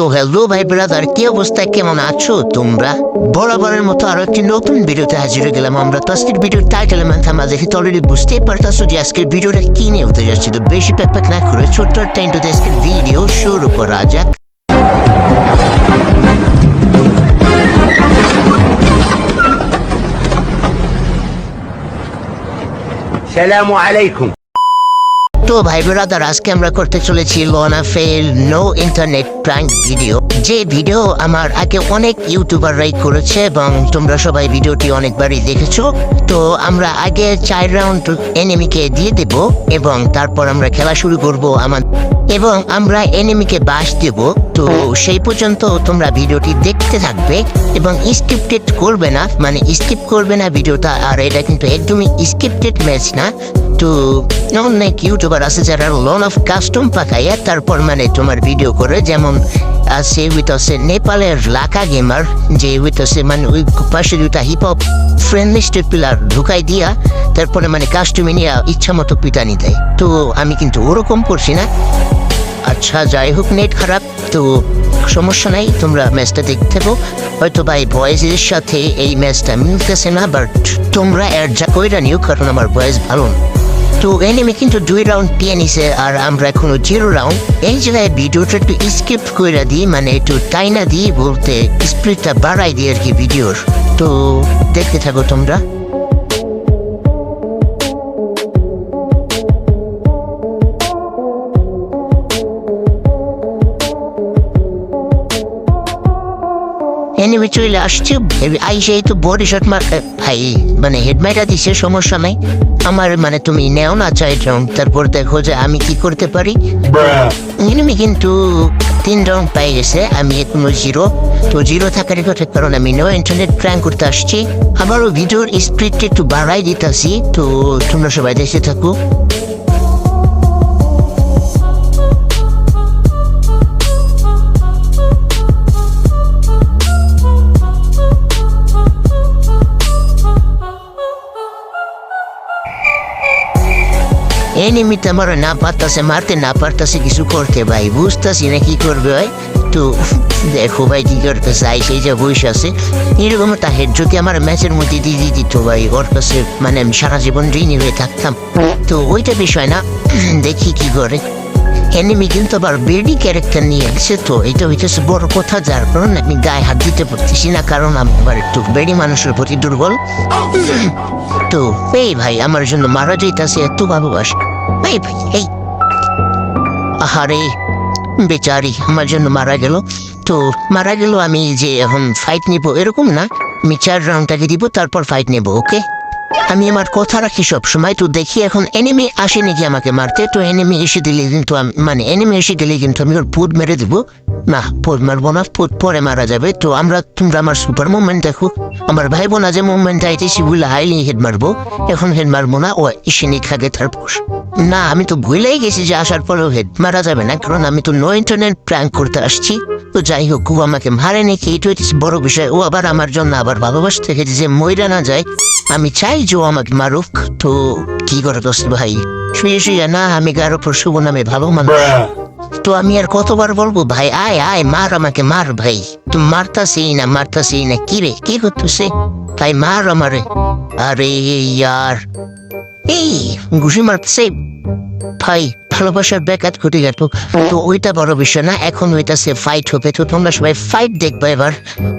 তো হ্যালো ভাই ব্রাদার, কি অবস্থা, কেমন আছো তোমরা? বরাবরের মতো আরো একটি নতুন ভিডিওতে হাজির হয়ে গেলাম আমরা। তো আজকের ভিডিওর টাইটেল মাথা দেখে তো অলরেডি বুঝতেই পারতাছো যে আজকের ভিডিওটা কি নিয়ে হতে যাচ্ছে। তো বেশি প্যাক না করে ছোট্ট একটা ইন্ট্রোতে আজকের ভিডিও শুরু করা যাক। সালামু আলাইকুম। তো ভাই ব্রাদার, আজকে আমরা করতে চলেছি লোনা ফেল নো ইন্টারনেট প্র্যাঙ্ক ভিডিও। যে ভিডিও আমার আগে অনেক ইউটিউবাররাই করেছে এবং তোমরা সবাই ভিডিওটি অনেকবারই দেখেছো। তো আমরা আগে 4 রাউন্ড এনিমিকে দিয়ে দেব এবং তারপর আমরা খেলা শুরু করব এবং আমরা এনিমিকে বাস দেব। তো সেই পর্যন্ত তোমরা ভিডিওটি দেখতে থাকবে এবং স্ক্রিপ্টেড করবে না, মানে স্কিপ করবে না ভিডিওটা। আর এটা কিন্তু একদমই স্ক্রিপ্টেড ম্যাচ না। তো অনেক ইউটিউবার আছে যারা লোন অফ কাস্টম পাকাইয়া তারপর মানে তোমার ভিডিও করে, যেমন আছে হচ্ছে নেপালের লাকা গেমার, যে হচ্ছে মানে ওই পাশে দুটা hip hop friendly step pillar ঢুকাই দিয়া তারপরে মানে কাস্টমে নিয়ে ইচ্ছা মতো পিটানি দেয়। তো আমি কিন্তু ওরকম করছি না। আচ্ছা যাই হোক, নেট খারাপ তো সমস্যা নাই, তোমরা ম্যাচটা দেখতে থাকো। হয়তো ভাই ভয়েসের সাথে এই ম্যাচটা মিলতেছে না, বাট তোমরা অ্যাডজাস্ট কইরা নিও কারণ আমার ভয়েস ভালো না। তো এনিমি কিন্তু 2 রাউন্ড পেয়ে নিছে আর আমরা এখনো 0 রাউন্ড। এই জায়গায় ভিডিওটা একটু স্কিপ করে দিই, মানে একটু টাইনা দিই, বলতে স্পিডটা বাড়াই দিই আর কি ভিডিওর। তো দেখতে থাকো তোমরা। এনিমি চলে আসছে, আইসে তো বডি শট ভাই মানে হেডমাইটা দিছে, সমস্যা নাই আমার, মানে তুমি নেও না 4 রাউন্ড, তারপর দেখো যে আমি কি করতে পারি। এনিমি কিন্তু 3 রাউন্ড পাই গেছে, আমি এখনো 0। তো 0 থাকার কারণ আমি নো ইন্টারনেট প্র্যাঙ্ক করতে আসছি। আমারও ভিডিওর স্পিডটা একটু বাড়াই দিতেছি, তো তোমরা সবাই দেখতে থাকো। এনিমিতে আমার না পারতাছে মারতে, না পারতাছে কিছু করতে, ভাই বুঝতেছি না কি করবে ভাই। তো দেখো ভাই কি করতেছে, সেই যে বসে আছে এরকম একটা হেড যদি আমার ম্যাচের মধ্যে দিয়ে দিত ভাই, ওর কাছে মানে আমি সারা জীবন ঋণী হয়ে থাকতাম। তো ওইটা বিষয় না, দেখি কি করে। এনিমি কিন্তু আবার বেডি ক্যারেক্টার নিয়ে আসছে, তো এটা হইতেছে বড় কথা, যার কারণে আমি গায়ে হাত দিতে পারতেছি না, কারণ আমি আবার একটু বেডি মানুষের প্রতি দুর্বল। তো এই ভাই আমার জন্য মারা যাইতেছে, এত ভালোবাসা ভাই ভাই। এই আহারে বেচারি আমার জন্য মারা গেল। তো মারা গেল, আমি যে এখন ফাইট নিব এরকম না, আমি 4 রাউন্ডটাকে দিব তারপর ফাইট নেব, ওকে? আমি আমার কথা রাখি সব সময়। তো দেখি এখন এনিমি আসে নাকি আমাকে মারতে। তো এনিমি এসে দিলে কিন্তু আমি ওর পুট মেরে দেবো। না, পুট মারবো না, পুট পরে মারা যাবে। তো তোমরা আমার সুপার মুভমেন্ট দেখো। আমার ভাই বোনা যে মুভমেন্ট আইতেছি বুঝলে হাইলি হেড মারবো, এখন হেড মারবো না, ও এসে নিয়ে খাগে তারপর। না, আমি তো ভুলেই গেছি যে আসার পরেও হেড মারা যাবে না, কারণ আমি তো নো ইন্টারনেট প্র্যাঙ্ক করতে আসছি। তো যাই হোক, ও আমাকে মারে নাকি এটা হচ্ছে বড় বিষয়। ও আবার আমার জন্য আবার ভালোবাসতে থেকে যে মইরা না যায়, আমি চাই যে ও আমাকে মারুক। তো কি করে দোস্ত ভাই, শুয়ে না আমি কারো উপর শুভ নামে ভালো মানুষ। তো আমি আর কতবার বলবো ভাই, আয় আয় মার, আমাকে মার ভাই। তুমি মারতাছি না, কি রে কি করতেছে ভাই, মার আমারে। আরে ইয়ার এই ঘুষি মারতেছে ভাই, ভালোবাসার ব্যাঘাত ঘটে গেল। তো ওইটা বড় বিষয় না, এখন হইতাছে ফাইট হবে। তো তোমরা সবাই ফাইট দেখবে এবার,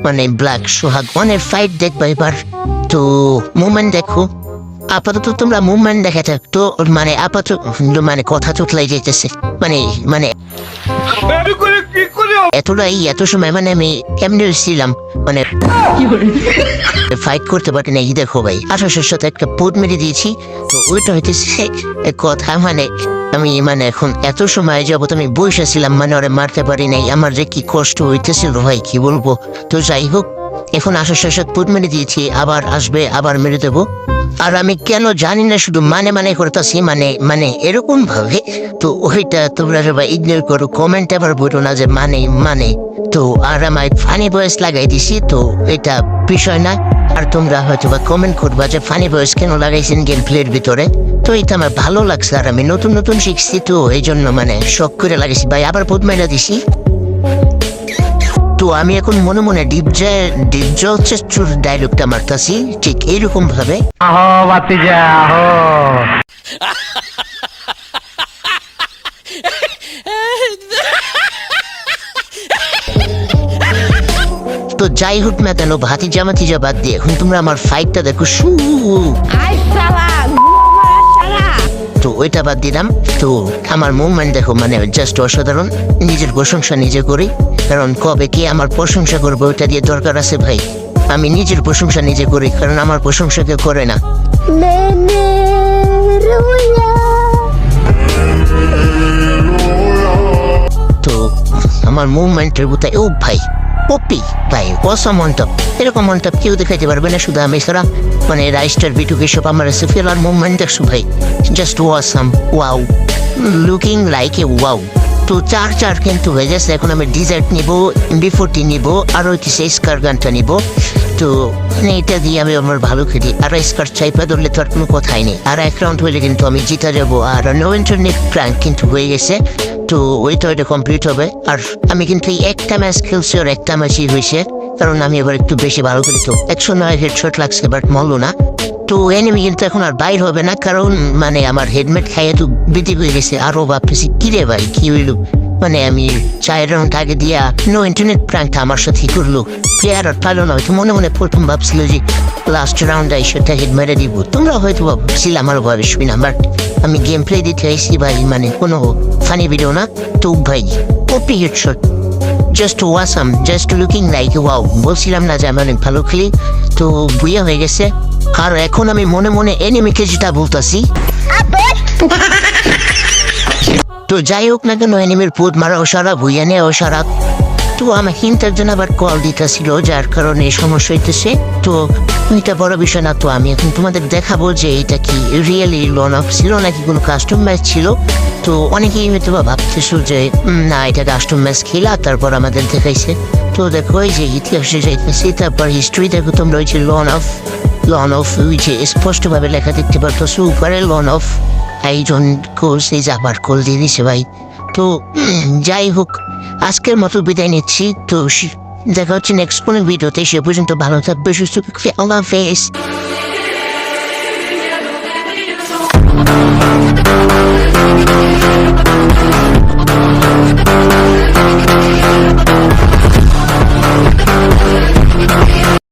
মানে ব্ল্যাক সোহাগ 1-এর ফাইট দেখবে এবার। তো মুভমেন্ট দেখো, আপাতত তোমরা মুভমেন্ট দেখে থাক। তো মানে আপাতত মানে কথা চুটলাই যেতেছে, মানে এত সময় মানে আমি কেমনে ছিলাম, মানে ফাইট করতে পারি না। এই দেখো ভাই, আঠাশের সাথে একটা পোট মেরে দিয়েছি। তো ওইটা হইতেছে কথা, মানে আমি মানে এখন এত সময় যাবত আমি বসেছিলাম, মানে ওরে মারতে পারি নাই, আমার যে কি কষ্ট হইতেছিল ভাই কি বলবো। তো যাই হোক, এখন আঠাশের সাথে পোট মেরে দিয়েছি, আবার আসবে, আবার মেরে দেবো। আর আমি কেন জানি না, শুধু মানে করতেছি, মানে এরকম ভাবে। তো ওইটা তোমরা সবাই ইগনোর করো, কমেন্ট আবার বলো না যে মানে। তো আর আমার ফানি ভয়েস লাগাই দিছি, তো এটা বিষয় না। আর তোমরা হয়তো বা কমেন্ট করবা যে ফানি ভয়েস কেন লাগাইছেন গেম প্লের ভিতরে। তো এটা আমার ভালো লাগছে, আর আমি নতুন শিখছি, তো এই জন্য মানে শখ করে লাগাইছি ভাই। আবার পোদ মেলা দিছি। তো আমি এখন মনে মনে ডিপজা হচ্ছে ডায়লগটা মারতাছি ঠিক এইরকম ভাবে। আহো বাতিজা আহো। তো যাই হোক না কেন ভাতিজা মাতিজা বাদ দিয়ে এখন তোমরা আমার ফাইটটা দেখো তো ওইটা বাদ দিলাম। তো আমার মুভমেন্ট দেখো মানে জাস্ট অসাধারণ। নিজের প্রশংসা নিজে করি, কারণ কবে কে আমার প্রশংসা করবে ওইটা দিয়ে দরকার আছে ভাই। আমি নিজের প্রশংসা নিজে করি, কারণ আমার প্রশংসা কেউ করে না। তো আমার মুভমেন্টের কোথায় ও ভাই পপি ভাই অসম মন্টপ, এরকম মন্টপ কেউ দেখাইতে পারবে না শুধু আমি ছাড়া। মানে রাইস্টার বিটুকে সব আমার ফেলার মুভমেন্ট দেখছো ভাই, just awesome wow, looking like a wow. তো চার কিন্তু হয়ে গেছে। এখন আমি ডিজার্ট নিব, B40 নিব, আর ওই সেই স্কার গানটা নিব। তো এটা দিয়ে আমি আমার ভালো খেলি। আর স্কার চাইপা ধরলে তো আর কোনো কথাই নেই। আর এক রাউন্ড হইলে কিন্তু আমি জিতা যাবো। আর নো ইন্টারনেট প্র্যাঙ্ক কিন্তু হয়ে গেছে। তো ওইটা কমপ্লিট হবে। আর আমি কিন্তু এই একটা ম্যাচ খেলছি আর একটা ম্যাচই হয়েছে, কারণ আমি এবার একটু বেশি ভালো খেলি। তো 109 হেডশট লাগছে, বাট মরলো না। তো এনিমি কিন্তু এখন আর বাইর হবে না, কারণ মানে আমার হেডমেট খাইয়ে তো বৃদ্ধি হয়ে গেছে। আরও ভাবতেছি কিরে ভাই কি হইল, মানে আমি 4 রাউন্ড আগে দিয়া নো ইন্টারনেট প্র্যাঙ্কটা আমার সাথে করলো। প্লেয়ার আর পারলো না, হয়তো মনে মনে প্রথম ভাবছিল যে লাস্ট রাউন্ডে সেটা হেড মেরে দিব। তোমরা হয়তো ভাবছিল আমার ভাবিসবি না, বাট আমি গেম প্লে দিতে আইসি ভাই, মানে কোনো ফানি ভিডিও না। তো ভাই copy headshot, just awesome, just looking like wow. বলছিলাম না যে আমি অনেক ভালো খেলি। তো বুইয়া হয়ে গেছে। আর এখন আমি মনে মনে এনিমিকে যেটা বলতাছি। তো যাই হোক না কেন এনিমির পুত মারা ও সারা বুইয়া নেয় ও সারা। তো আমার হিন্টার জন্য আবার কল দিতেছিল, যার কারণে সমস্যা হইতেছে। তো এটা বড় বিষয় না। তো আমি এখন তোমাদের দেখাবো যে এটা কি রিয়েলি লোন অফ ছিল নাকি কোনো কাস্টম ম্যাচ ছিল। তো অনেকেই হয়তো বা ভাবতেছো যে না এটা কাস্টম ম্যাচ খেলা তারপর আমাদের দেখাইছে। তো দেখো এই যে ইতিহাসে যাইতেছি, তারপর হিস্ট্রি দেখো তোমরা ওই যে লন অফ ওই যে স্পষ্টভাবে লেখা দেখতে পারতো সুপারে লন অফ আইজন কোর্স এই আবার কল দিয়ে দিছে ভাই। তো যাই হোক আজকের মতো বিদায় নিচ্ছি। তো দেখা হচ্ছে নেক্সট কোনো ভিডিওতে। সে পর্যন্ত ভালো থাকবে, সুস্থ থাকবে। আল্লাহ হাফেজ।